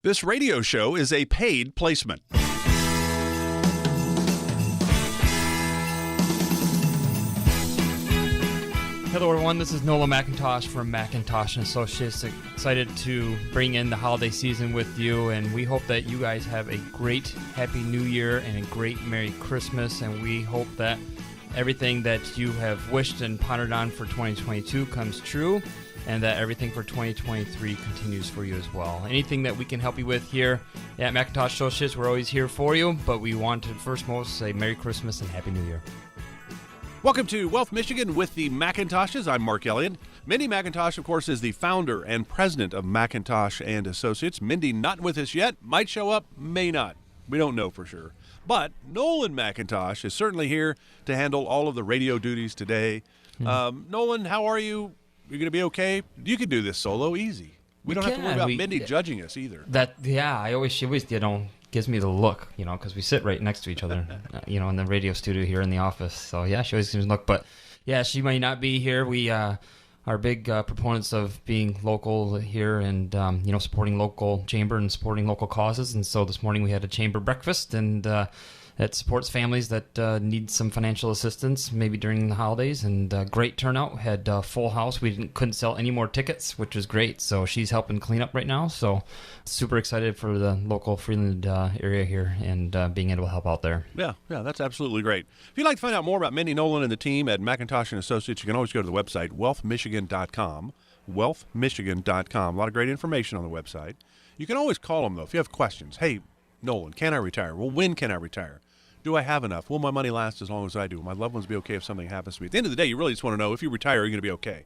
This radio show is a paid placement. Hello everyone, this is Nola McIntosh from McIntosh & Associates. Excited to bring in the holiday season with you, and we hope that you guys have a great Happy New Year and a great Merry Christmas, and we hope that everything that you have wished and pondered on for 2022 comes true, and that everything for 2023 continues for you as well. Anything that we can help you with here at McIntosh Associates, we're always here for you, but we want to first most say Merry Christmas and Happy New Year. Welcome to Wealth Michigan with the McIntoshes. I'm Mark Elliott. Mindy McIntosh, of course, is the founder and president of McIntosh & Associates. Mindy not with us yet. Might show up, may not. We don't know for sure. But Nolan McIntosh is certainly here to handle all of the radio duties today. Nolan, how are you? You're going to be okay? You can do this solo easy. We don't have to worry about Mindy judging us either. She always, gives me the look, because we sit right next to each other, in the radio studio here in the office. So, yeah, she always gives me the look. But, yeah, she might not be here. We are big proponents of being local here and, supporting local chamber and supporting local causes. And so this morning we had a chamber breakfast, and that supports families that need some financial assistance maybe during the holidays, and great turnout. Had a full house. We couldn't sell any more tickets, which was great. So she's helping clean up right now. So super excited for the local Freeland area here and being able to help out there. Yeah, that's absolutely great. If you'd like to find out more about Mindy Nolan and the team at McIntosh & Associates, you can always go to the website, wealthmichigan.com, wealthmichigan.com. A lot of great information on the website. You can always call them, though, if you have questions. Hey, Nolan, can I retire? Well, when can I retire? Do I have enough? Will my money last as long as I do? Will my loved ones be okay if something happens to me? At the end of the day, you really just want to know if you retire, are you going to be okay?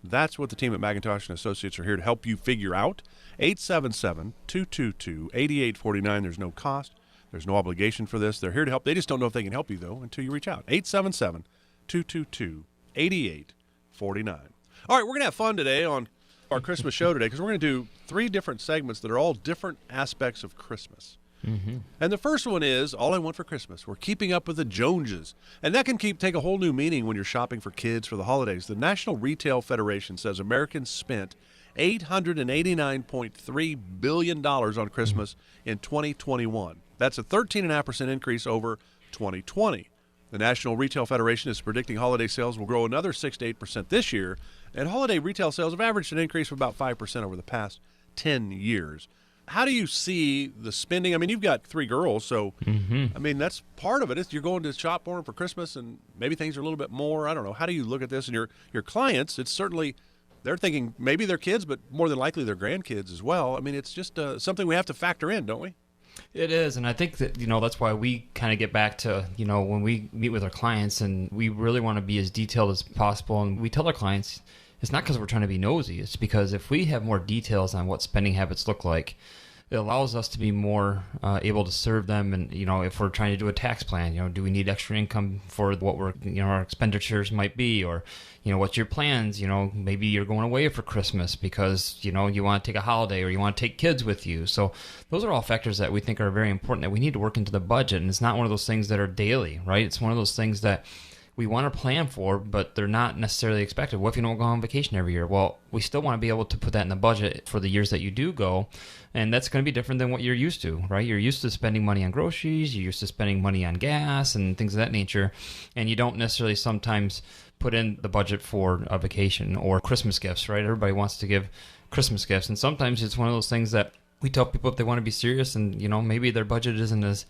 That's what the team at McIntosh & Associates are here to help you figure out. 877-222-8849. There's no cost. There's no obligation for this. They're here to help. They just don't know if they can help you, though, until you reach out. 877-222-8849. All right, we're going to have fun today on our Christmas show today because we're going to do 3 different segments that are all different aspects of Christmas. Mm-hmm. And the first one is All I Want for Christmas. We're keeping up with the Joneses. And that can take a whole new meaning when you're shopping for kids for the holidays. The National Retail Federation says Americans spent $889.3 billion on Christmas in 2021. That's a 13.5% increase over 2020. The National Retail Federation is predicting holiday sales will grow another 6 to 8% this year, and holiday retail sales have averaged an increase of about 5% over the past 10 years. How do you see the spending? I mean, you've got 3 girls, so, I mean, that's part of it. You're going to shop for them for Christmas, and maybe things are a little bit more. I don't know. How do you look at this? And your clients, it's certainly, they're thinking maybe they're kids, but more than likely they're grandkids as well. I mean, it's just something we have to factor in, don't we? It is, and I think that, that's why we kind of get back to, when we meet with our clients, and we really want to be as detailed as possible, and we tell our clients, it's not because we're trying to be nosy. It's because if we have more details on what spending habits look like, it allows us to be more able to serve them. And, if we're trying to do a tax plan, do we need extra income for what our expenditures might be? Or, what's your plans? Maybe you're going away for Christmas because, you want to take a holiday or you want to take kids with you. So those are all factors that we think are very important that we need to work into the budget. And it's not one of those things that are daily, right? It's one of those things that we want to plan for, but they're not necessarily expected. What if you don't go on vacation every year? Well, we still want to be able to put that in the budget for the years that you do go, and that's going to be different than what you're used to, right? You're used to spending money on groceries, you're used to spending money on gas and things of that nature, and you don't necessarily sometimes put in the budget for a vacation or Christmas gifts, right? Everybody wants to give Christmas gifts, and sometimes it's one of those things that we tell people if they want to be serious and, maybe their budget isn't as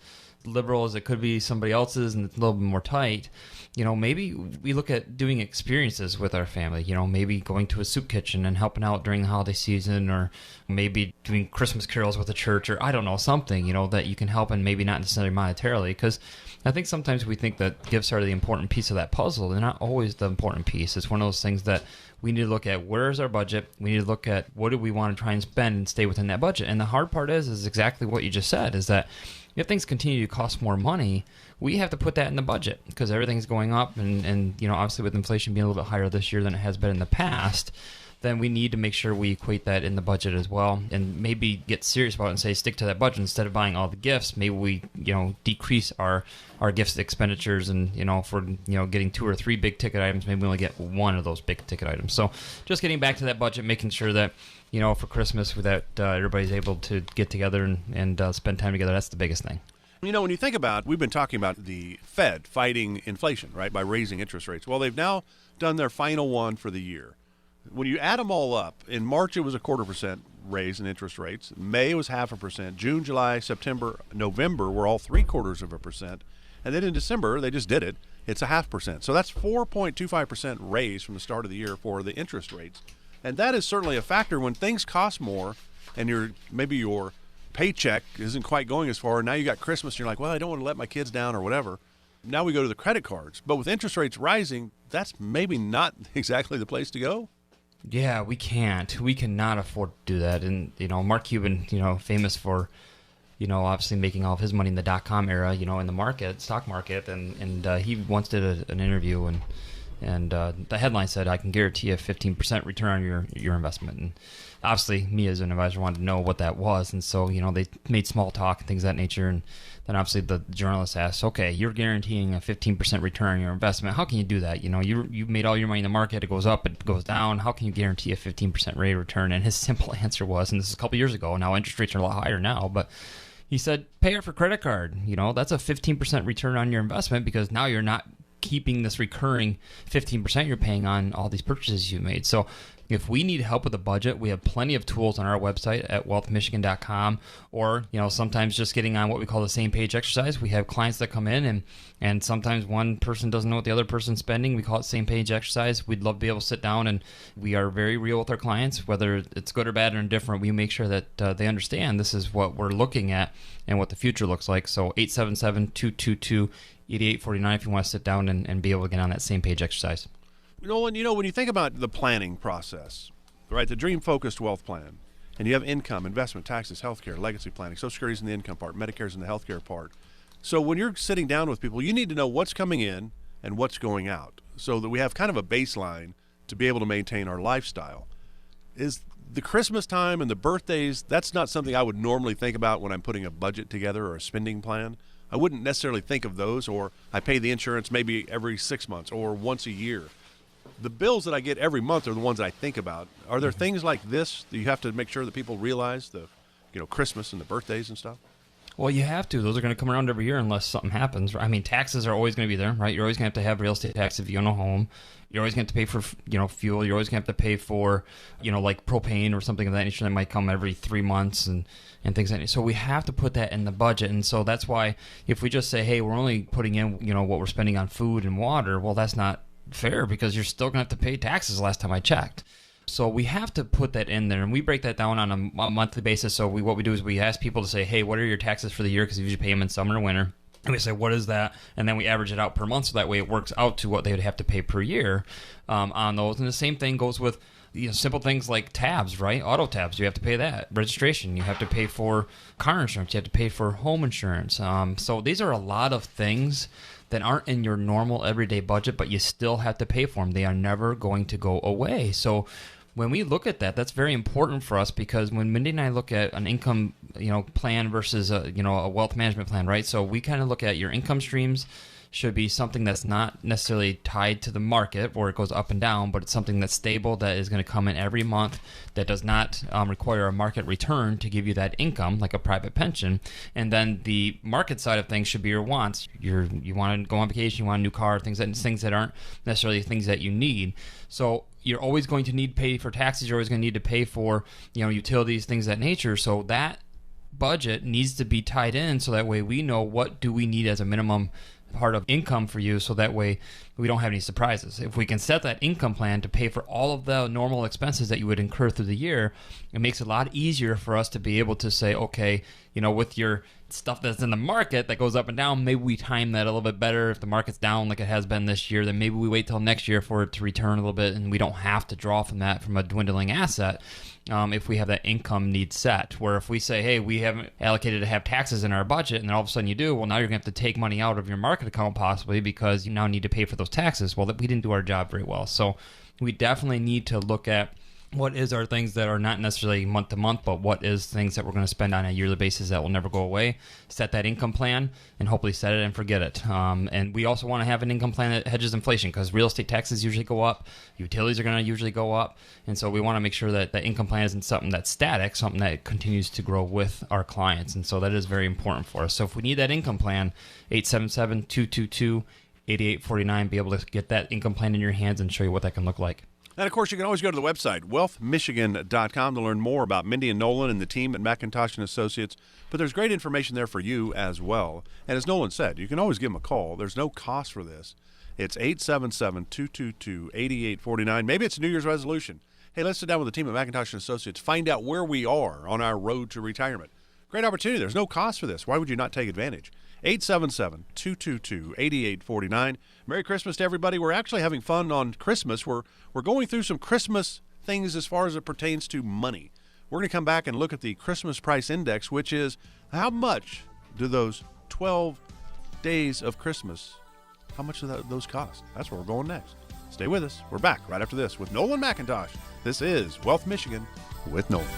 liberal as it could be somebody else's and it's a little bit more tight, maybe we look at doing experiences with our family, maybe going to a soup kitchen and helping out during the holiday season, or maybe doing Christmas carols with the church, or I don't know, something, that you can help, and maybe not necessarily monetarily, because I think sometimes we think that gifts are the important piece of that puzzle. They're not always the important piece. It's one of those things that we need to look at where's our budget. We need to look at what do we want to try and spend and stay within that budget. And the hard part is exactly what you just said, is that if things continue to cost more money, we have to put that in the budget because everything's going up, and obviously with inflation being a little bit higher this year than it has been in the past, then we need to make sure we equate that in the budget as well, and maybe get serious about it and say stick to that budget instead of buying all the gifts. Maybe we decrease our gifts expenditures, and if we're getting 2 or 3 big ticket items, maybe we only get 1 of those big ticket items. So just getting back to that budget, making sure that for Christmas that everybody's able to get together and spend time together. That's the biggest thing. When you think about, we've been talking about the Fed fighting inflation, right, by raising interest rates. Well, they've now done their final one for the year. When you add them all up, in March it was a 0.25% raise in interest rates. May was 0.5%. June, July, September, November were all 0.75%. And then in December, they just did it. It's 0.5%. So that's 4.25% raise from the start of the year for the interest rates. And that is certainly a factor when things cost more and maybe your paycheck isn't quite going as far. And now you got Christmas and you're like, well, I don't want to let my kids down or whatever. Now we go to the credit cards. But with interest rates rising, that's maybe not exactly the place to go. Yeah, we can't. We cannot afford to do that. And, Mark Cuban, famous for, obviously making all of his money in the dot-com era, in the stock market. And he once did an interview and the headline said, I can guarantee a 15% return on your investment. And obviously, me as an advisor wanted to know what that was. And so, they made small talk and things of that nature. And then obviously the journalist asked, okay, you're guaranteeing a 15% return on your investment. How can you do that? You've made all your money in the market. It goes up, it goes down. How can you guarantee a 15% rate of return? And his simple answer was, and this is a couple years ago, now interest rates are a lot higher now, but he said, pay it for credit card. That's a 15% return on your investment because now you're not keeping this recurring 15% you're paying on all these purchases you made. So if we need help with a budget, we have plenty of tools on our website at wealthmichigan.com, or sometimes just getting on what we call the same page exercise. We have clients that come in and sometimes one person doesn't know what the other person's spending. We call it same page exercise. We'd love to be able to sit down, and we are very real with our clients, whether it's good or bad or indifferent. We make sure that they understand this is what we're looking at and what the future looks like. So 877-222-8849 if you want to sit down and be able to get on that same page exercise. When you think about the planning process, right, the dream-focused wealth plan, and you have income, investment, taxes, healthcare, legacy planning, Social Security's in the income part, Medicare's in the healthcare part. So when you're sitting down with people, you need to know what's coming in and what's going out so that we have kind of a baseline to be able to maintain our lifestyle. Is the Christmas time and the birthdays, that's not something I would normally think about when I'm putting a budget together or a spending plan. I wouldn't necessarily think of those, or I pay the insurance maybe every 6 months or once a year. The bills that I get every month are the ones that I think about. Are there things like this that you have to make sure that people realize, the Christmas and the birthdays and stuff? Well, you have to. Those are going to come around every year unless something happens. I mean, taxes are always going to be there, right? You're always going to have real estate tax if you own a home. You're always going to have to pay for, fuel. You're always going to have to pay for, like propane or something of that nature that might come every 3 months and things like that. So we have to put that in the budget. And so that's why if we just say, hey, we're only putting in, what we're spending on food and water, well, that's not fair because you're still going to have to pay taxes last time I checked. So we have to put that in there, and we break that down on a monthly basis. So what we do is we ask people to say, hey, what are your taxes for the year? Because you usually pay them in summer and winter. And we say, what is that? And then we average it out per month, so that way it works out to what they would have to pay per year on those. And the same thing goes with simple things like tabs, right? Auto tabs, you have to pay that. Registration, you have to pay for car insurance. You have to pay for home insurance. So these are a lot of things that aren't in your normal everyday budget, but you still have to pay for them. They are never going to go away. So when we look at that, that's very important for us because when Mindy and I look at an income, plan versus a wealth management plan, right? So we kind of look at your income streams should be something that's not necessarily tied to the market where it goes up and down, but it's something that's stable, that is going to come in every month, that does not require a market return to give you that income, like a private pension. And then the market side of things should be your wants. You want to go on vacation, you want a new car, things that aren't necessarily things that you need. So you're always going to need to pay for taxes. You're always going to need to pay for utilities, things of that nature. So that budget needs to be tied in so that way we know what do we need as a minimum part of income for you, so that way we don't have any surprises. If we can set that income plan to pay for all of the normal expenses that you would incur through the year, it makes it a lot easier for us to be able to say, okay, with your stuff that's in the market that goes up and down, maybe we time that a little bit better. If the market's down like it has been this year, then maybe we wait till next year for it to return a little bit, and we don't have to draw from that from a dwindling asset. If we have that income need set, where if we say, hey, we haven't allocated to have taxes in our budget, and then all of a sudden you do, well, now you're going to have to take money out of your market account possibly because you now need to pay for those taxes. Well, we didn't do our job very well. So we definitely need to look at what is our things that are not necessarily month to month, but what is things that we're going to spend on a yearly basis that will never go away. Set that income plan and hopefully set it and forget it. And we also want to have an income plan that hedges inflation, because real estate taxes usually go up, utilities are going to usually go up, and so we want to make sure that the income plan isn't something that's static, something that continues to grow with our clients, and so that is very important for us. So if we need that income plan, 877-222-8849, be able to get that income plan in your hands and show you what that can look like. And, of course, you can always go to the website, wealthmichigan.com, to learn more about Mindy and Nolan and the team at McIntosh & Associates. But there's great information there for you as well. And as Nolan said, you can always give them a call. There's no cost for this. It's 877-222-8849. Maybe it's a New Year's resolution. Hey, let's sit down with the team at McIntosh & Associates, find out where we are on our road to retirement. Great opportunity. There's no cost for this. Why would you not take advantage? 877-222-8849. Merry Christmas to everybody. We're actually having fun on Christmas. We're going through some Christmas things as far as it pertains to money. We're going to come back and look at the Christmas Price Index, which is how much do those 12 days of Christmas, how much do those cost? That's where we're going next. Stay with us. We're back right after this with Nolan McIntosh. This is Wealth Michigan with Nolan.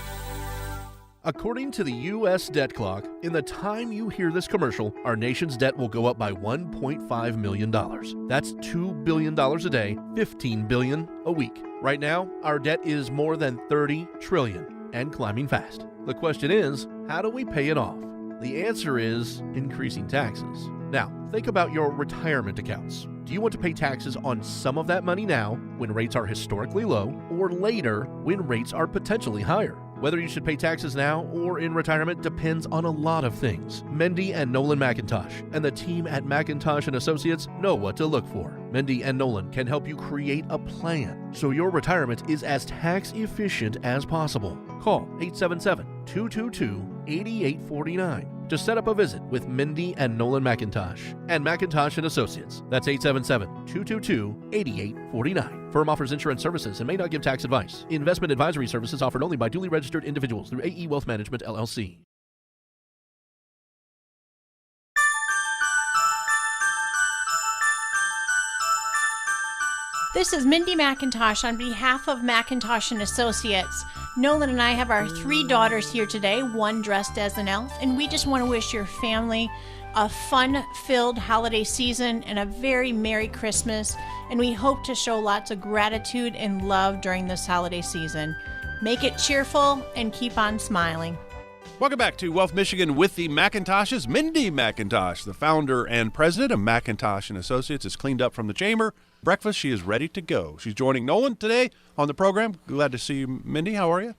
According to the U.S. debt clock, in the time you hear this commercial, our nation's debt will go up by $1.5 million. That's $2 billion a day, $15 billion a week. Right now, our debt is more than $30 trillion and climbing fast. The question is, how do we pay it off? The answer is increasing taxes. Now, think about your retirement accounts. Do you want to pay taxes on some of that money now, when rates are historically low, or later, when rates are potentially higher? Whether you should pay taxes now or in retirement depends on a lot of things. Mindy and Nolan McIntosh and the team at McIntosh & Associates know what to look for. Mindy and Nolan can help you create a plan so your retirement is as tax efficient as possible. Call 877-222-8849 to set up a visit with Mindy and Nolan McIntosh and McIntosh & Associates. That's 877-222-8849. Firm offers insurance services and may not give tax advice. Investment advisory services offered only by duly registered individuals through AE Wealth Management, LLC. This is Mindy McIntosh on behalf of McIntosh & Associates. Nolan and I have our 3 daughters here today, one dressed as an elf, and we just want to wish your family a fun-filled holiday season and a very Merry Christmas, and we hope to show lots of gratitude and love during this holiday season. Make it cheerful and keep on smiling. Welcome back to Wealth Michigan with the McIntoshes. Mindy McIntosh, the founder and president of McIntosh & Associates, is cleaned up from the chamber. Breakfast, she is ready to go. She's joining Nolan today on the program. Glad to see you, Mindy. How are you?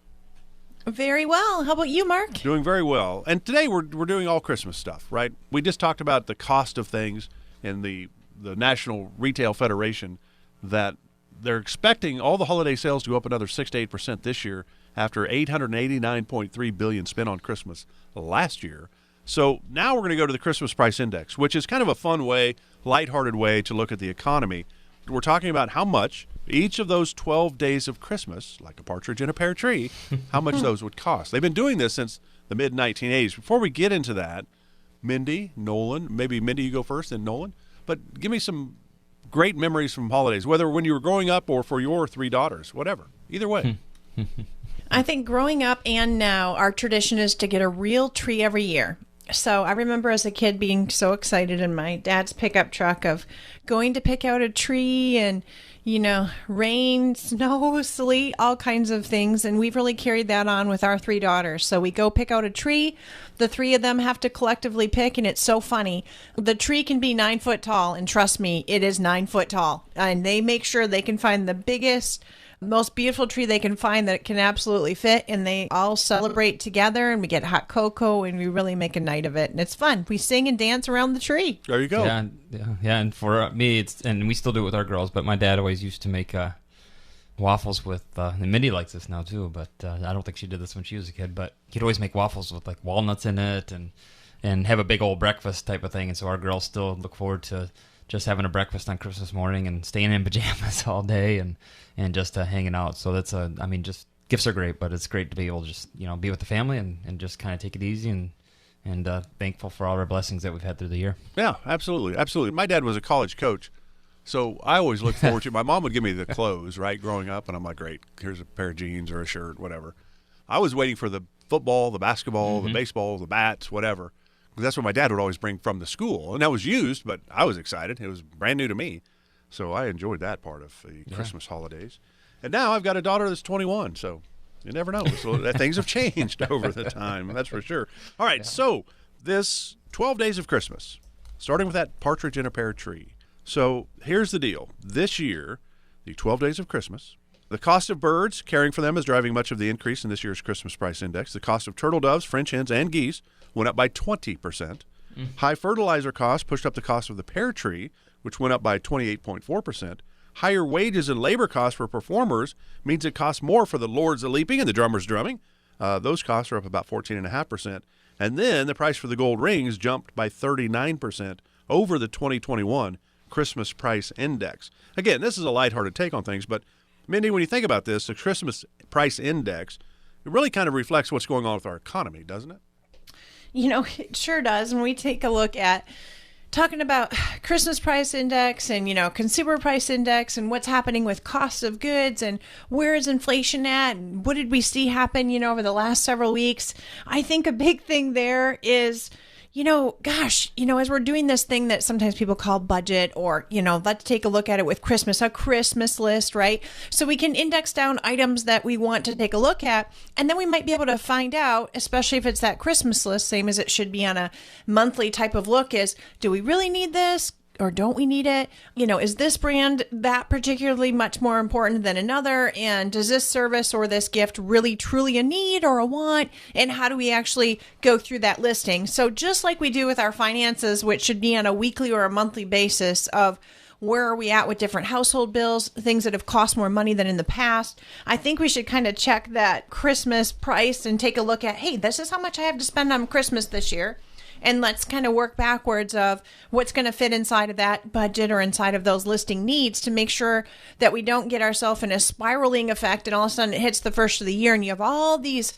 Very well. How about you, Mark? Doing very well. And today we're doing all Christmas stuff, right? We just talked about the cost of things in the National Retail Federation, that they're expecting all the holiday sales to go up another 6 to 8% this year after $889.3 billion spent on Christmas last year. So now we're going to go to the Christmas Price Index, which is kind of a fun way, lighthearted way to look at the economy. We're talking about how much each of those 12 days of Christmas, like a partridge in a pear tree, how much those would cost. They've been doing this since the mid-1980s. Before we get into that, Mindy, Nolan, maybe Mindy you go first, then Nolan, but give me some great memories from holidays, whether when you were growing up or for your 3 daughters, whatever. Either way. I think growing up and now, our tradition is to get a real tree every year. So I remember as a kid being so excited in my dad's pickup truck of going to pick out a tree and, you know, rain, snow, sleet, all kinds of things. And we've really carried that on with our 3 daughters. So we go pick out a tree. The 3 of them have to collectively pick, and it's so funny. The tree can be 9 foot tall, and trust me, it is 9 foot tall. And they make sure they can find the biggest, most beautiful tree they can find that can absolutely fit, and they all celebrate together, and we get hot cocoa, and we really make a night of it, and it's fun. We sing and dance around the tree. There you go. Yeah. And for me, and we still do it with our girls, but my dad always used to make waffles with, and Mindy likes this now too, but I don't think she did this when she was a kid, but he'd always make waffles with like walnuts in it and have a big old breakfast type of thing, and so our girls still look forward to just having a breakfast on Christmas morning and staying in pajamas all day and just hanging out. So that's just gifts are great, but it's great to be able to just, be with the family and just kind of take it easy and thankful for all our blessings that we've had through the year. Yeah, absolutely. Absolutely. My dad was a college coach, So I always look forward to. My mom would give me the clothes, right, growing up, and I'm like, great, here's a pair of jeans or a shirt, whatever. I was waiting for the football, the basketball, the baseball, the bats, whatever. Because that's what my dad would always bring from the school, and that was used, but I was excited. It was brand new to me, so I enjoyed that part of the Christmas holidays. And now I've got a daughter that's 21, so you never know. So things have changed over the time, that's for sure. All right, so this 12 Days of Christmas, starting with that partridge in a pear tree. So here's the deal. This year, the 12 Days of Christmas, the cost of birds, caring for them, is driving much of the increase in this year's Christmas price index. The cost of turtle doves, French hens, and geese went up by 20%. High fertilizer costs pushed up the cost of the pear tree, which went up by 28.4%. Higher wages and labor costs for performers means it costs more for the lords a leaping and the drummers drumming. Those costs are up about 14.5%. And then the price for the gold rings jumped by 39% over the 2021 Christmas price index. Again, this is a lighthearted take on things, but Mindy, when you think about this, the Christmas price index, it really kind of reflects what's going on with our economy, doesn't it? You know, it sure does. When we take a look at talking about Christmas price index and, you know, consumer price index and what's happening with cost of goods and where is inflation at and what did we see happen, you know, over the last several weeks, I think a big thing there is, you know, gosh, you know, as we're doing this thing that sometimes people call budget, or, you know, let's take a look at it with Christmas, a Christmas list, right? So we can index down items that we want to take a look at, and then we might be able to find out, especially if it's that Christmas list, same as it should be on a monthly type of look, is, do we really need this? Or don't we need it? You know, is this brand that particularly much more important than another? And does this service or this gift really truly a need or a want? And how do we actually go through that listing? So just like we do with our finances, which should be on a weekly or a monthly basis of where are we at with different household bills, things that have cost more money than in the past, I think we should kind of check that Christmas price and take a look at, hey, this is how much I have to spend on Christmas this year. And let's kind of work backwards of what's going to fit inside of that budget or inside of those listing needs to make sure that we don't get ourselves in a spiraling effect and all of a sudden it hits the first of the year and you have all these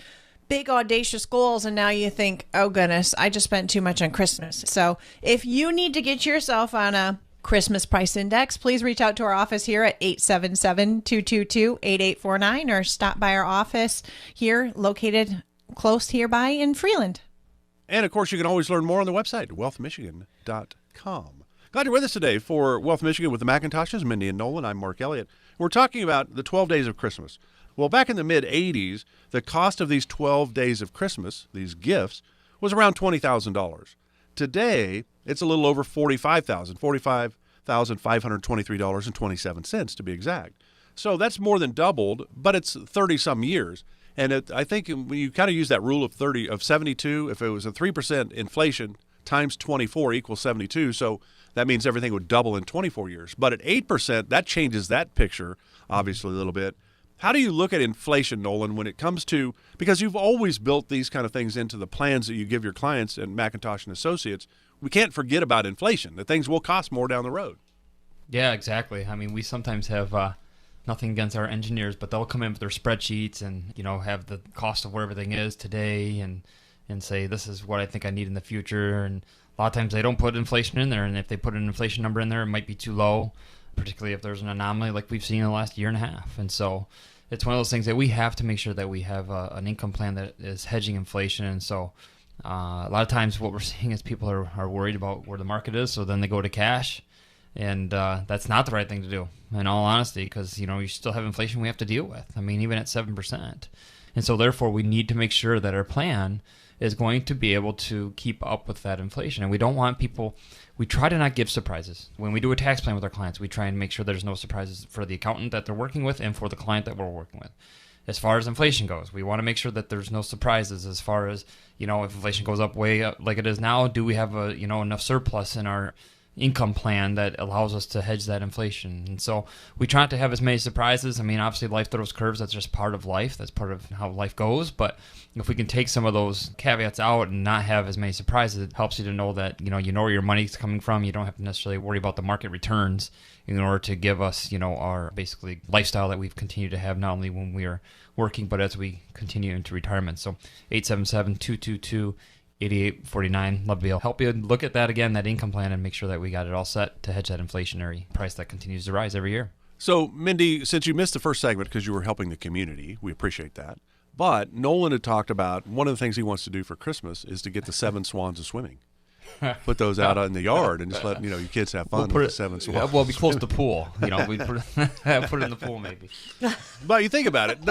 big audacious goals and now you think, oh goodness, I just spent too much on Christmas. So if you need to get yourself on a Christmas price index, please reach out to our office here at 877-222-8849 or stop by our office here located close hereby in Freeland. And, of course, you can always learn more on the website, wealthmichigan.com. Glad you're with us today for Wealth Michigan with the McIntoshes, Mindy and Nolan. I'm Mark Elliott. We're talking about the 12 days of Christmas. Well, back in the mid-'80s, the cost of these 12 days of Christmas, these gifts, was around $20,000. Today, it's a little over $45,000, $45,523.27 to be exact. So that's more than doubled, but it's 30-some years. And I think you kind of use that rule of 72. If it was a 3% inflation times 24 equals 72, so that means everything would double in 24 years. But at 8%, that changes that picture, obviously, a little bit. How do you look at inflation, Nolan, when it comes to, because you've always built these kind of things into the plans that you give your clients at McIntosh and Associates. We can't forget about inflation, that things will cost more down the road. Yeah, exactly. I mean, we sometimes have nothing against our engineers, but they'll come in with their spreadsheets and, you know, have the cost of where everything is today and say, this is what I think I need in the future. And a lot of times they don't put inflation in there. And if they put an inflation number in there, it might be too low, particularly if there's an anomaly like we've seen in the last year and a half. And so it's one of those things that we have to make sure that we have an income plan that is hedging inflation. And so a lot of times what we're seeing is people are worried about where the market is. So then they go to cash. And that's not the right thing to do, in all honesty, because, you know, you still have inflation we have to deal with. I mean, even at 7%. And so, therefore, we need to make sure that our plan is going to be able to keep up with that inflation. And we don't want people, we try to not give surprises. When we do a tax plan with our clients, we try and make sure there's no surprises for the accountant that they're working with and for the client that we're working with. As far as inflation goes, we want to make sure that there's no surprises as far as, you know, if inflation goes up way up like it is now, do we have enough surplus in our income plan that allows us to hedge that inflation? And so we try not to have as many surprises. I mean, obviously life throws curves. That's just part of life. That's part of how life goes. But if we can take some of those caveats out and not have as many surprises, it helps you to know that, you know where your money's coming from. You don't have to necessarily worry about the market returns in order to give us, our basically lifestyle that we've continued to have, not only when we are working, but as we continue into retirement. So 877-222 8849. Love to be able to help you look at that again, that income plan, and make sure that we got it all set to hedge that inflationary price that continues to rise every year. So, Mindy, since you missed the first segment because you were helping the community, we appreciate that. But Nolan had talked about one of the things he wants to do for Christmas is to get the 7 swans of swimming. Put those out in the yard and just let your kids have fun with the 7 swans. Well, be close to the pool. We put it in the pool maybe. But you think about it,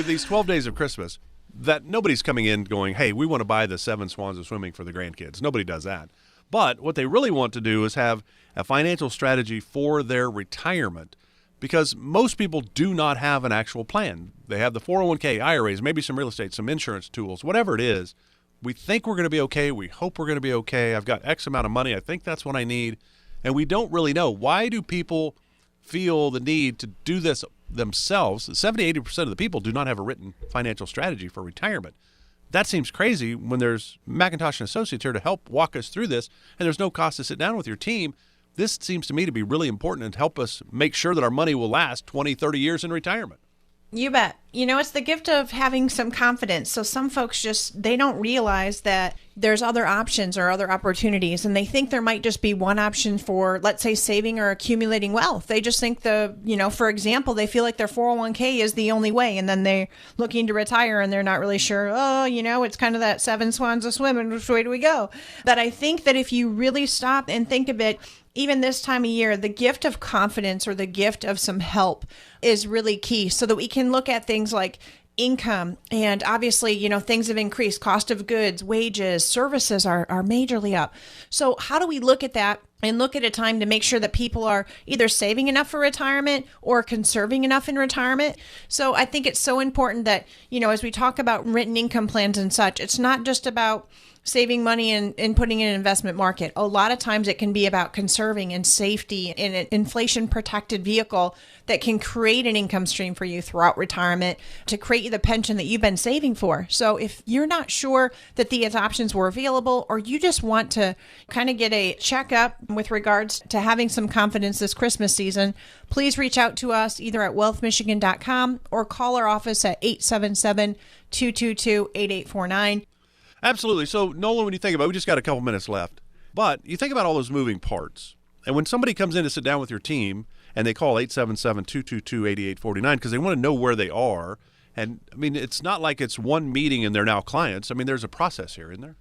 these 12 days of Christmas, that nobody's coming in going, hey, we want to buy the 7 swans of swimming for the grandkids. Nobody does that. But what they really want to do is have a financial strategy for their retirement, because most people do not have an actual plan. They have the 401k, IRAs, maybe some real estate, some insurance tools, whatever it is. We think we're going to be okay. We hope we're going to be okay. I've got X amount of money. I think that's what I need. And we don't really know. Why do people feel the need to do this themselves? 70-80% of the people do not have a written financial strategy for retirement. That seems crazy when there's McIntosh & Associates here to help walk us through this, and there's no cost to sit down with your team. This seems to me to be really important and help us make sure that our money will last 20, 30 years in retirement. You bet. It's the gift of having some confidence. So some folks they don't realize that there's other options or other opportunities, and they think there might just be one option for, let's say, saving or accumulating wealth. They just think for example, they feel like their 401k is the only way, and then they're looking to retire and they're not really sure, it's kind of that 7 swans of swimming, which way do we go? But I think that if you really stop and think of it, even this time of year, the gift of confidence or the gift of some help is really key, so that we can look at things like income. And obviously, things have increased. Cost of goods, wages, services are majorly up. So how do we look at that and look at a time to make sure that people are either saving enough for retirement or conserving enough in retirement? So I think it's so important that, as we talk about written income plans and such, it's not just about saving money and putting in an investment market. A lot of times it can be about conserving and safety in an inflation protected vehicle that can create an income stream for you throughout retirement to create you the pension that you've been saving for. So if you're not sure that these options were available, or you just want to kind of get a checkup with regards to having some confidence this Christmas season, please reach out to us either at wealthmichigan.com or call our office at 877-222-8849. Absolutely. So, Nolan, when you think about it, we just got a couple minutes left, but you think about all those moving parts. And when somebody comes in to sit down with your team and they call 877-222-8849 because they want to know where they are, and it's not like it's one meeting and they're now clients. There's a process here, isn't there?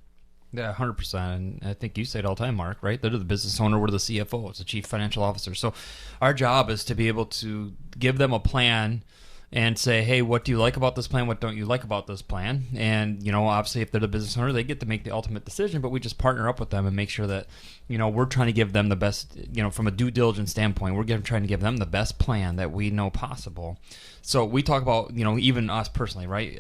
Yeah, 100%. And I think you say it all the time, Mark, right? They're the business owner, we're the CFO, it's the chief financial officer. So our job is to be able to give them a plan and say, hey, what do you like about this plan? What don't you like about this plan? And, obviously if they're the business owner, they get to make the ultimate decision, but we just partner up with them and make sure that, we're trying to give them the best, from a due diligence standpoint, trying to give them the best plan that we know possible. So we talk about, even us personally, right?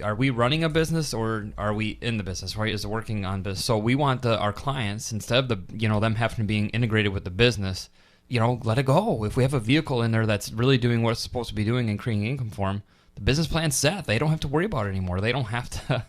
Are we running a business or are we in the business, right? Is it working on business? So we want our clients, instead of them having to be integrated with the business, let it go. If we have a vehicle in there that's really doing what it's supposed to be doing and creating income for them, the business plan's set. They don't have to worry about it anymore. They don't have to,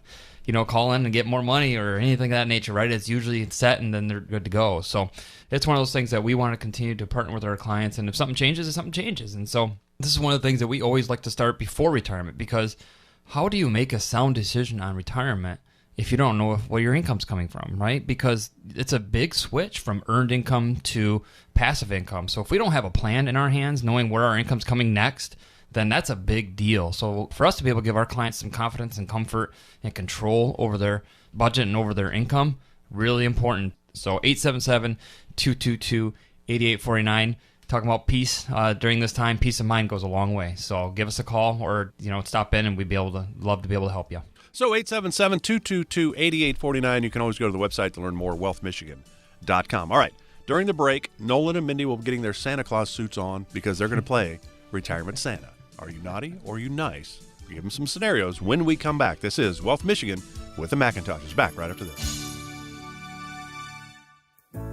call in and get more money or anything of that nature, right? It's usually set and then they're good to go. So it's one of those things that we want to continue to partner with our clients. And if something changes, something changes. And so this is one of the things that we always like to start before retirement, because how do you make a sound decision on retirement if you don't know where your income's coming from, right? Because it's a big switch from earned income to passive income. So if we don't have a plan in our hands, knowing where our income's coming next, then that's a big deal. So for us to be able to give our clients some confidence and comfort and control over their budget and over their income, really important. So 877-222-8849. Talking about peace during this time, peace of mind goes a long way. So give us a call or stop in, and we'd love to be able to help you. So 877-222-8849. You can always go to the website to learn more, wealthmichigan.com. All right. During the break, Nolan and Mindy will be getting their Santa Claus suits on because they're going to play Retirement Santa. Are you naughty or are you nice? Give them some scenarios when we come back. This is Wealth Michigan with the McIntoshes. Back right after this.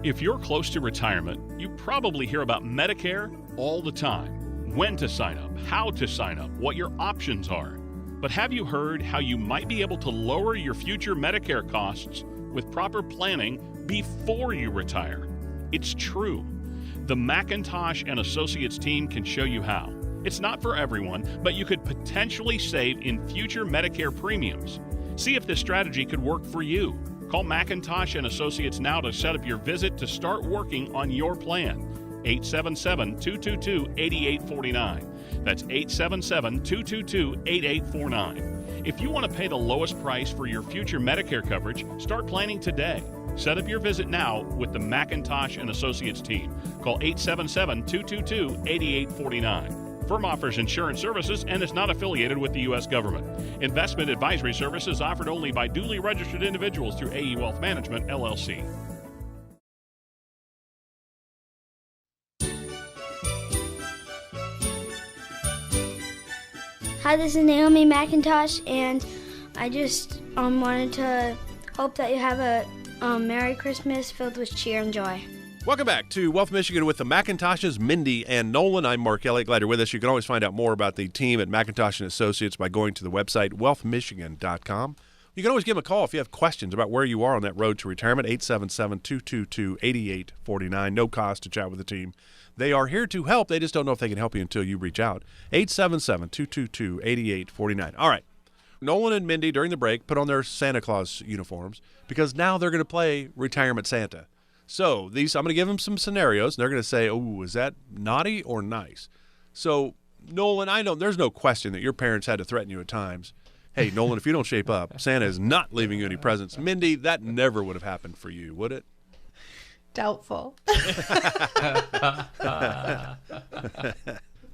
If you're close to retirement, you probably hear about Medicare all the time. When to sign up, how to sign up, what your options are. But have you heard how you might be able to lower your future Medicare costs with proper planning before you retire? It's true. The McIntosh & Associates team can show you how. It's not for everyone, but you could potentially save in future Medicare premiums. See if this strategy could work for you. Call McIntosh and Associates now to set up your visit to start working on your plan. 877-222-8849. That's 877-222-8849. If you want to pay the lowest price for your future Medicare coverage, start planning today. Set up your visit now with the McIntosh and Associates team. Call 877-222-8849. Firm offers insurance services and is not affiliated with the U.S. government. Investment advisory services offered only by duly registered individuals through AE Wealth Management, LLC. Hi, this is Naomi McIntosh, and I just wanted to hope that you have a Merry Christmas filled with cheer and joy. Welcome back to Wealth Michigan with the McIntoshes, Mindy and Nolan. I'm Mark Elliott. Glad you're with us. You can always find out more about the team at McIntosh and Associates by going to the website wealthmichigan.com. You can always give them a call if you have questions about where you are on that road to retirement, 877-222-8849. No cost to chat with the team. They are here to help. They just don't know if they can help you until you reach out. 877-222-8849. All right. Nolan and Mindy, during the break, put on their Santa Claus uniforms because now they're going to play Retirement Santa. So I'm going to give them some scenarios, and they're going to say, oh, is that naughty or nice? So, Nolan, I know there's no question that your parents had to threaten you at times. Hey, Nolan, if you don't shape up, Santa is not leaving you any presents. Mindy, that never would have happened for you, would it? Doubtful.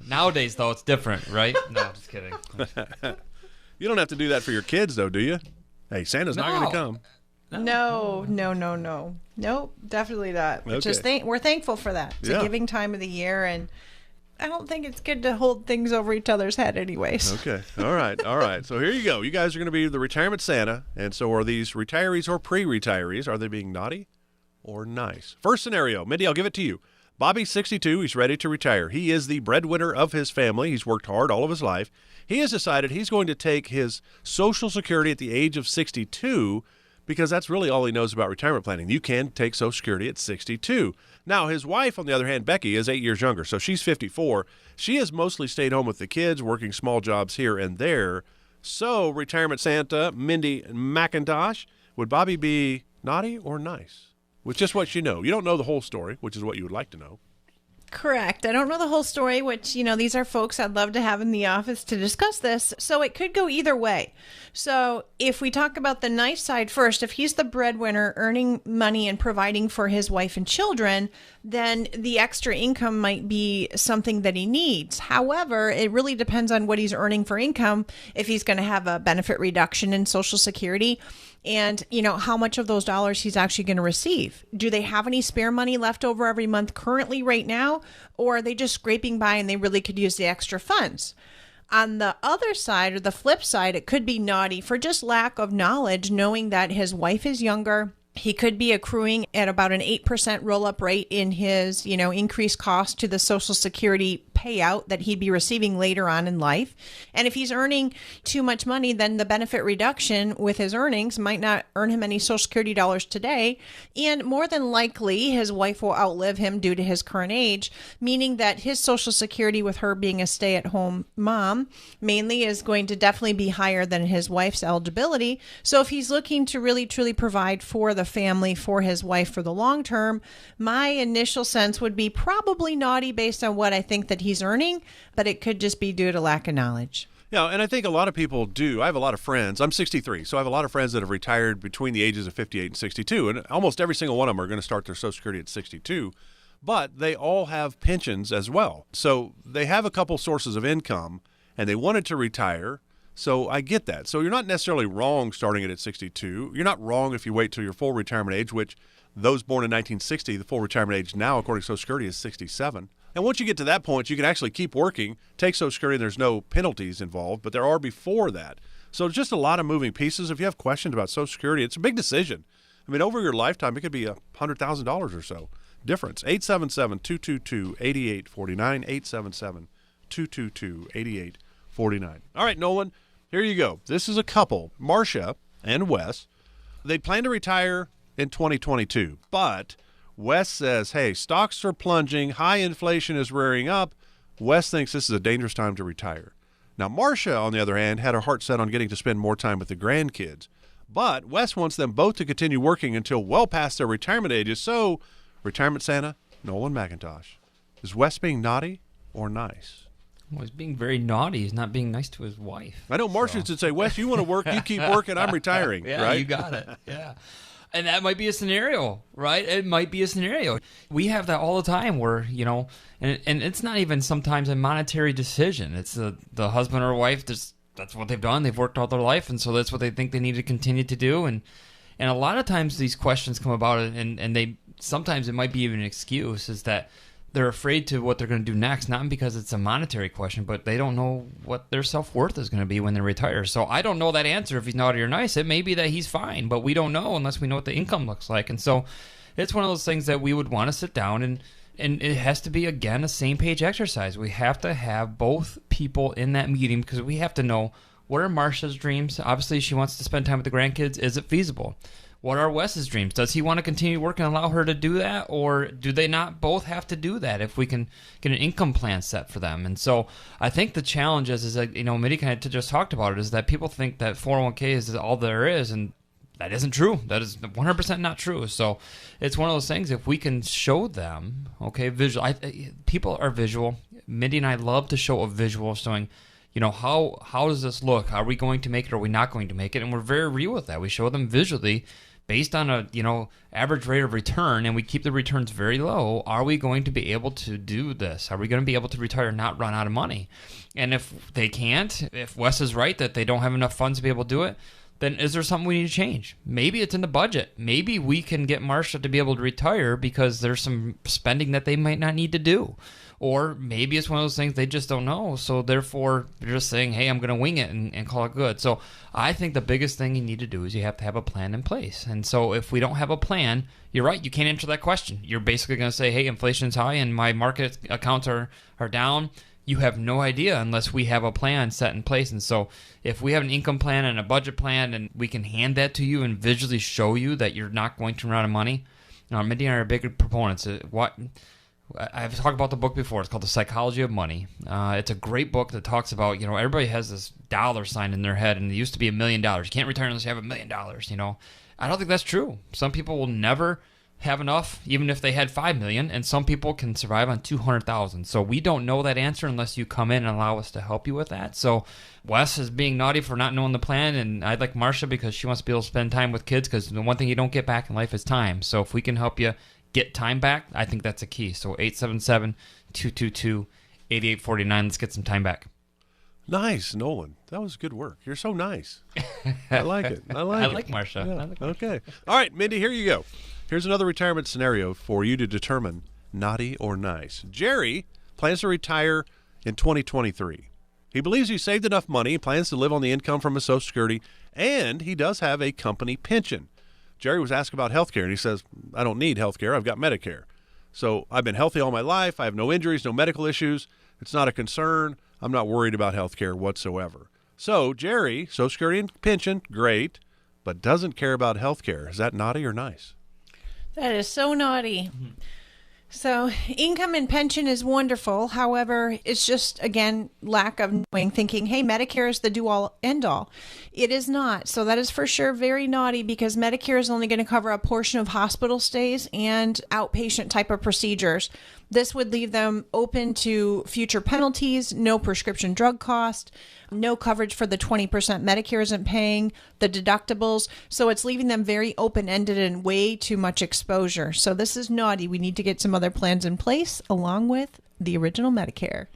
Nowadays, though, it's different, right? No, just kidding. You don't have to do that for your kids, though, do you? Hey, Santa's not going to come. No. Nope, definitely not. Okay. Just we're thankful for that. It's a giving time of the year, and I don't think it's good to hold things over each other's head anyways. Okay. All right. So here you go. You guys are going to be the Retirement Santa, and so are these retirees or pre-retirees? Are they being naughty or nice? First scenario, Mindy, I'll give it to you. Bobby's 62. He's ready to retire. He is the breadwinner of his family. He's worked hard all of his life. He has decided he's going to take his Social Security at the age of 62 because that's really all he knows about retirement planning. You can take Social Security at 62. Now, his wife, on the other hand, Becky, is 8 years younger, so she's 54. She has mostly stayed home with the kids, working small jobs here and there. So, Retirement Santa, Mindy McIntosh, would Bobby be naughty or nice? With just what you know. You don't know the whole story, which is what you would like to know. Correct. I don't know the whole story, which, these are folks I'd love to have in the office to discuss this. So it could go either way. So if we talk about the nice side first, if he's the breadwinner earning money and providing for his wife and children, then the extra income might be something that he needs. However, it really depends on what he's earning for income, if he's going to have a benefit reduction in Social Security, and how much of those dollars he's actually going to receive. Do they have any spare money left over every month currently right now, or are they just scraping by and they really could use the extra funds? On the other side, or the flip side, it could be naughty for just lack of knowledge, knowing that his wife is younger. He could be accruing at about an 8% roll-up rate in his, increased cost to the Social Security payout that he'd be receiving later on in life. And if he's earning too much money, then the benefit reduction with his earnings might not earn him any Social Security dollars today. And more than likely, his wife will outlive him due to his current age, meaning that his Social Security, with her being a stay-at-home mom, mainly is going to definitely be higher than his wife's eligibility. So if he's looking to really, truly provide for the family, for his wife for the long term, my initial sense would be probably naughty based on what I think that he's earning, but it could just be due to lack of knowledge. Yeah, and I think a lot of people do. I have a lot of friends. I'm 63, so I have a lot of friends that have retired between the ages of 58 and 62, and almost every single one of them are going to start their Social Security at 62, but they all have pensions as well. So they have a couple sources of income, and they wanted to retire, so I get that. So you're not necessarily wrong starting it at 62. You're not wrong if you wait till your full retirement age, which those born in 1960, the full retirement age now, according to Social Security, is 67. And once you get to that point, you can actually keep working, take Social Security, and there's no penalties involved, but there are before that. So just a lot of moving pieces. If you have questions about Social Security, it's a big decision. I mean, over your lifetime, it could be $100,000 or so difference. 877-222-8849, 877-222-8849. All right, Nolan, here you go. This is a couple, Marcia and Wes. They plan to retire in 2022, but Wes says, hey, stocks are plunging, high inflation is rearing up. Wes thinks this is a dangerous time to retire. Now, Marcia, on the other hand, had her heart set on getting to spend more time with the grandkids. But Wes wants them both to continue working until well past their retirement ages. So, retirement Santa, Nolan McIntosh, is Wes being naughty or nice? Well, he's being very naughty. He's not being nice to his wife. I know Marcia would say, Wes, you want to work, you keep working, I'm retiring, Yeah, right? you got it. Yeah. And that might be a scenario, right? It might be a scenario. We have that all the time where, and it's not even sometimes a monetary decision. It's the husband or wife, that's what they've done. They've worked all their life, and so that's what they think they need to continue to do. And a lot of times these questions come about, and they sometimes it might be even an excuse, is that they're afraid to what they're going to do next, not because it's a monetary question, but they don't know what their self-worth is going to be when they retire. So I don't know that answer if he's naughty or nice. It may be that he's fine, but we don't know unless we know what the income looks like. And so it's one of those things that we would want to sit down and it has to be, again, a same-page exercise. We have to have both people in that meeting because we have to know, what are Marcia's dreams? Obviously, she wants to spend time with the grandkids. Is it feasible? What are Wes's dreams? Does he want to continue working and allow her to do that? Or do they not both have to do that if we can get an income plan set for them? And so I think the challenge is that, Mitty kind of just talked about it, is that people think that 401k is all there is, and that isn't true. That is 100% not true. So it's one of those things, if we can show them, visual. People are visual. Mindy and I love to show a visual showing, how does this look? Are we going to make it or are we not going to make it? And we're very real with that. We show them visually based on a, average rate of return, and we keep the returns very low. Are we going to be able to do this? Are we going to be able to retire and not run out of money? And if they can't, if Wes is right that they don't have enough funds to be able to do it, then is there something we need to change? Maybe it's in the budget. Maybe we can get Marcia to be able to retire because there's some spending that they might not need to do. Or maybe it's one of those things they just don't know. So therefore, they're just saying, hey, I'm going to wing it and call it good. So I think the biggest thing you need to do is you have to have a plan in place. And so if we don't have a plan, you're right, you can't answer that question. You're basically going to say, hey, inflation's high and my market accounts are down. You have no idea unless we have a plan set in place. And so if we have an income plan and a budget plan and we can hand that to you and visually show you that you're not going to run out of money, Mindy and I are big proponents. I've talked about the book before. It's called The Psychology of Money. It's a great book that talks about, everybody has this dollar sign in their head, and it used to be $1 million. You can't retire unless you have $1 million, I don't think that's true. Some people will never have enough, even if they had $5 million, and some people can survive on $200,000. So we don't know that answer unless you come in and allow us to help you with that. So Wes is being naughty for not knowing the plan, and I like Marcia because she wants to be able to spend time with kids, because the one thing you don't get back in life is time. So if we can help you get time back, I think that's a key. So 877-222-8849. Let's get some time back. Nice, Nolan. That was good work. You're so nice. I like it. I like Marcia. Yeah. I like Marcia. Okay. All right, Mindy, here you go. Here's another retirement scenario for you to determine naughty or nice. Jerry plans to retire in 2023. He believes he saved enough money, plans to live on the income from his Social Security, and he does have a company pension. Jerry was asked about health care, and he says, I don't need health care. I've got Medicare. So I've been healthy all my life. I have no injuries, no medical issues. It's not a concern. I'm not worried about health care whatsoever. So Jerry, Social Security and pension, great, but doesn't care about health care. Is that naughty or nice? That is so naughty. So income and pension is wonderful. However, it's just, again, lack of knowing, thinking, hey, Medicare is the do-all, end-all. It is not. So that is for sure very naughty, because Medicare is only going to cover a portion of hospital stays and outpatient type of procedures. This would leave them open to future penalties, no prescription drug cost, no coverage for the 20% Medicare isn't paying, the deductibles. So it's leaving them very open-ended and way too much exposure. So this is naughty. We need to get some other plans in place along with the original Medicare.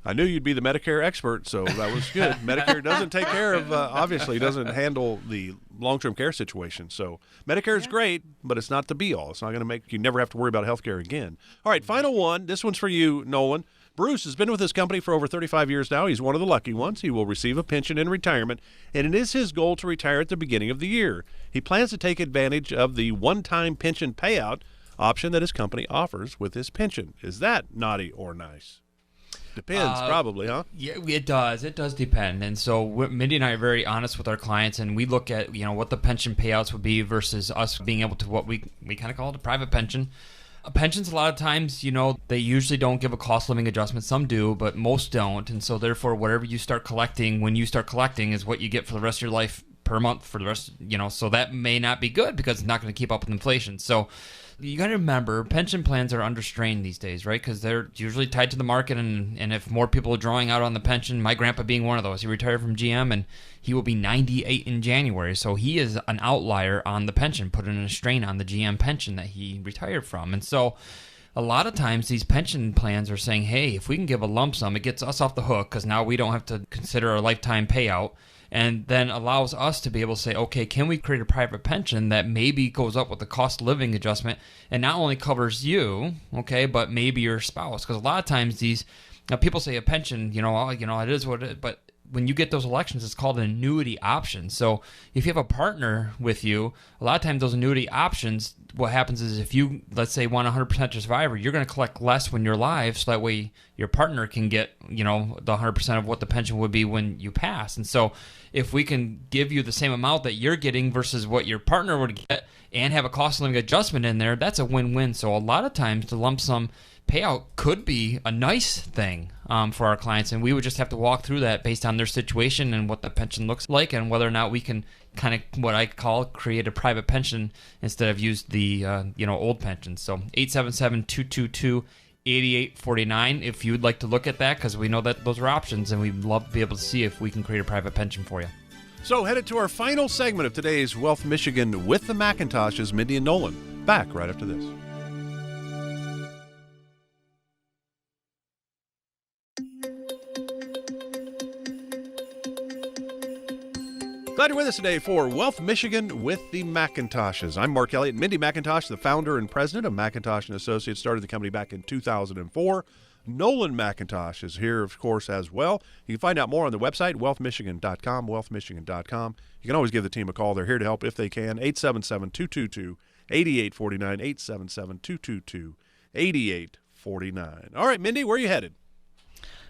I knew you'd be the Medicare expert, so that was good. Medicare doesn't take care of, obviously, doesn't handle the long-term care situation. So Medicare is great, but it's not the be-all. It's not going to make you never have to worry about health care again. All right, final one. This one's for you, Nolan. Bruce has been with his company for over 35 years now. He's one of the lucky ones. He will receive a pension in retirement, and it is his goal to retire at the beginning of the year. He plans to take advantage of the one-time pension payout option that his company offers with his pension. Is that naughty or nice? Depends, probably, huh? Yeah, it does. It does depend. And so Mindy and I are very honest with our clients, and we look at what the pension payouts would be versus us being able to what we kind of call it a private pension. Pensions, a lot of times, they usually don't give a cost living adjustment. Some do, but most don't. And so therefore, whatever you start collecting, when you start collecting, is what you get for the rest of your life per month for the rest, so that may not be good because it's not going to keep up with inflation. So you got to remember, pension plans are under strain these days, right? Because they're usually tied to the market, and if more people are drawing out on the pension, my grandpa being one of those, he retired from GM, and he will be 98 in January. So he is an outlier on the pension, putting a strain on the GM pension that he retired from. And so a lot of times these pension plans are saying, hey, if we can give a lump sum, it gets us off the hook because now we don't have to consider a lifetime payout, and then allows us to be able to say, okay, can we create a private pension that maybe goes up with the cost of living adjustment and not only covers you, okay, but maybe your spouse? Because a lot of times people say a pension, it is what it is, but when you get those elections, it's called an annuity option. So if you have a partner with you, a lot of times those annuity options, what happens is if you, let's say, want 100% to survivor, you're going to collect less when you're alive, so that way your partner can get, the 100% of what the pension would be when you pass. And so if we can give you the same amount that you're getting versus what your partner would get and have a cost of living adjustment in there, that's a win-win. So a lot of times the lump sum payout could be a nice thing for our clients, and we would just have to walk through that based on their situation and what the pension looks like and whether or not we can kind of what I call create a private pension instead of use the old pension. So 877-222-8849 if you'd like to look at that, because we know that those are options, and we'd love to be able to see if we can create a private pension for you. So headed to our final segment of today's Wealth Michigan with the McIntoshes, Mindy and Nolan. Back right after this. Glad you're with us today for Wealth Michigan with the McIntoshes. I'm Mark Elliott. Mindy McIntosh, the founder and president of McIntosh & Associates, started the company back in 2004. Nolan McIntosh is here, of course, as well. You can find out more on the website, wealthmichigan.com, wealthmichigan.com. You can always give the team a call. They're here to help if they can. 877-222-8849, 877-222-8849. All right, Mindy, where are you headed?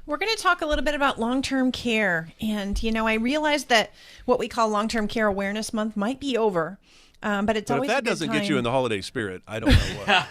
We're going to talk a little bit about long-term care. And, I realized that what we call Long-Term Care Awareness Month might be over, but it's always if that a good doesn't time. get you in the holiday spirit, I don't know what.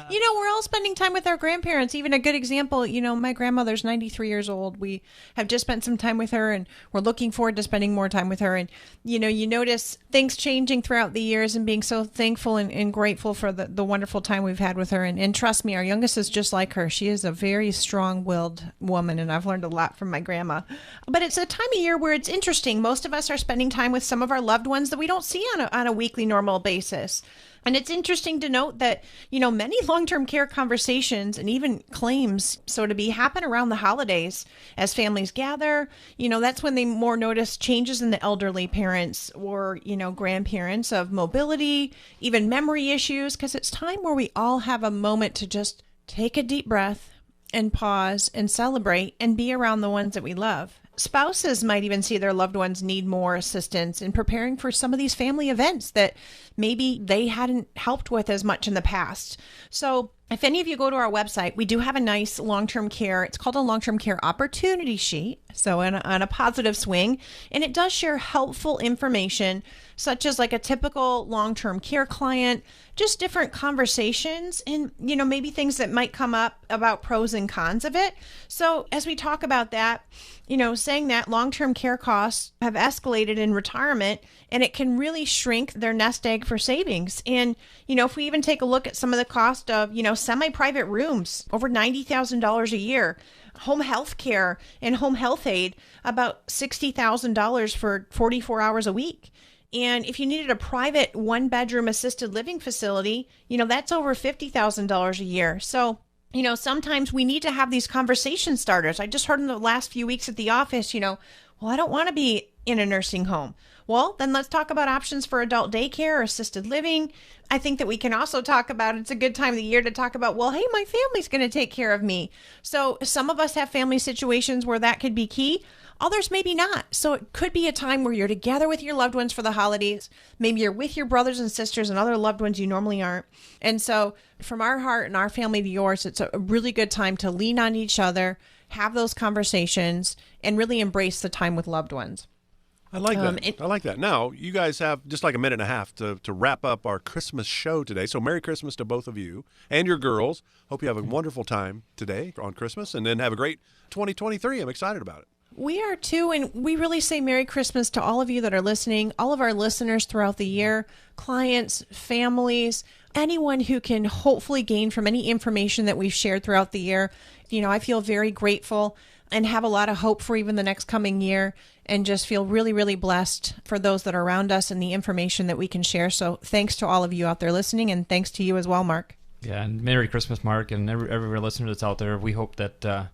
We're all spending time with our grandparents. Even a good example, my grandmother's 93 years old. We have just spent some time with her, and we're looking forward to spending more time with her. And, you notice things changing throughout the years and being so thankful and grateful for the wonderful time we've had with her. And trust me, our youngest is just like her. She is a very strong-willed woman, and I've learned a lot from my grandma. But it's a time of year where it's interesting. Most of us are spending time with some of our loved ones that we don't see on a weekly normal basis. And it's interesting to note that, many long-term care conversations and even claims, so to be, happen around the holidays as families gather. That's when they more notice changes in the elderly parents or, grandparents of mobility, even memory issues, because it's time where we all have a moment to just take a deep breath and pause and celebrate and be around the ones that we love. Spouses might even see their loved ones need more assistance in preparing for some of these family events that maybe they hadn't helped with as much in the past. So if any of you go to our website, we do have a nice long-term care. It's called a long-term care opportunity sheet. So on a positive swing, and it does share helpful information such as like a typical long-term care client, just different conversations and, maybe things that might come up about pros and cons of it. So as we talk about that, saying that long-term care costs have escalated in retirement, and it can really shrink their nest egg for savings. And, if we even take a look at some of the cost of, semi-private rooms, over $90,000 a year, home health care and home health aid, about $60,000 for 44 hours a week. And if you needed a private one-bedroom assisted living facility, that's over $50,000 a year. So, sometimes we need to have these conversation starters. I just heard in the last few weeks at the office, well, I don't want to be in a nursing home. Well, then let's talk about options for adult daycare or assisted living. I think that we can also talk about, it's a good time of the year to talk about, well, hey, my family's going to take care of me. So some of us have family situations where that could be key. Others maybe not. So it could be a time where you're together with your loved ones for the holidays. Maybe you're with your brothers and sisters and other loved ones you normally aren't. And so from our heart and our family to yours, it's a really good time to lean on each other, have those conversations, and really embrace the time with loved ones. I like that. I like that. Now, you guys have just like a minute and a half to wrap up our Christmas show today. So Merry Christmas to both of you and your girls. Hope you have a wonderful time today on Christmas, and then have a great 2023. I'm excited about it. We are too, and we really say Merry Christmas to all of you that are listening, all of our listeners throughout the year, clients, families, anyone who can hopefully gain from any information that we've shared throughout the year. You know, I feel very grateful and have a lot of hope for even the next coming year, and just feel really, really blessed for those that are around us and the information that we can share. So thanks to all of you out there listening, and thanks to you as well, Mark. Yeah, and Merry Christmas, Mark, and every listener that's out there. We hope that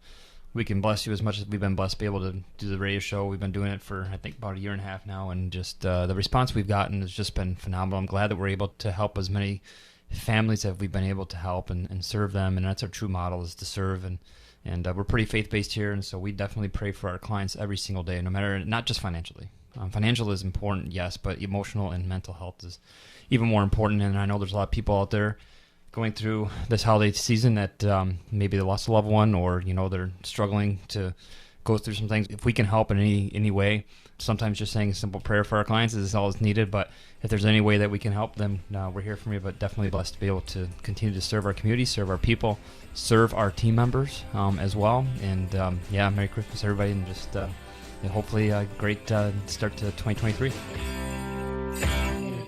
we can bless you as much as we've been blessed to be able to do the radio show. We've been doing it for, I think, about a year and a half now, and just the response we've gotten has just been phenomenal. I'm glad that we're able to help as many families that we've been able to help and serve them, and that's our true model, is to serve. And we're pretty faith-based here, and so we definitely pray for our clients every single day, no matter, not just financially. Financial is important, yes, but emotional and mental health is even more important, and I know there's a lot of people out there going through this holiday season that maybe they lost a loved one, or they're struggling to go through some things. If we can help in any way, sometimes just saying a simple prayer for our clients is all that's needed. But if there's any way that we can help them, we're here for you. But definitely blessed to be able to continue to serve our community, serve our people, serve our team members as well. And Merry Christmas, everybody, and just hopefully a great start to 2023.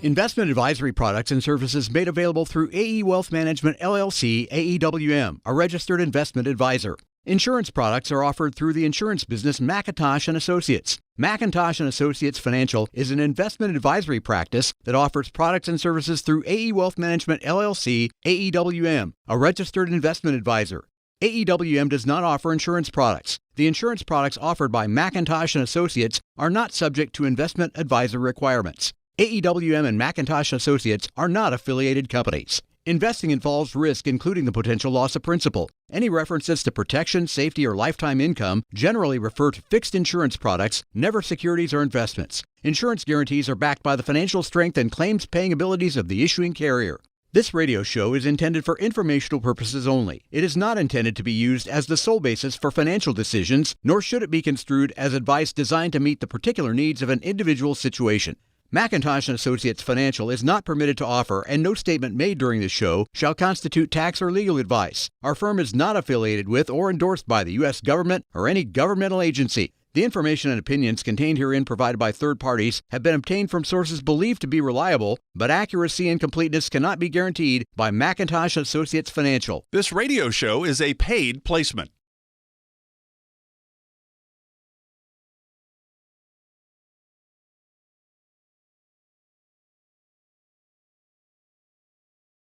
Investment advisory products and services made available through AE Wealth Management, LLC, AEWM, a registered investment advisor. Insurance products are offered through the insurance business McIntosh & Associates. McIntosh & Associates Financial is an investment advisory practice that offers products and services through AE Wealth Management, LLC, AEWM, a registered investment advisor. AEWM does not offer insurance products. The insurance products offered by McIntosh & Associates are not subject to investment advisor requirements. AEWM and McIntosh & Associates are not affiliated companies. Investing involves risk, including the potential loss of principal. Any references to protection, safety, or lifetime income generally refer to fixed insurance products, never securities or investments. Insurance guarantees are backed by the financial strength and claims-paying abilities of the issuing carrier. This radio show is intended for informational purposes only. It is not intended to be used as the sole basis for financial decisions, nor should it be construed as advice designed to meet the particular needs of an individual situation. McIntosh & Associates Financial is not permitted to offer, and no statement made during this show shall constitute tax or legal advice. Our firm is not affiliated with or endorsed by the U.S. government or any governmental agency. The information and opinions contained herein provided by third parties have been obtained from sources believed to be reliable, but accuracy and completeness cannot be guaranteed by McIntosh & Associates Financial. This radio show is a paid placement.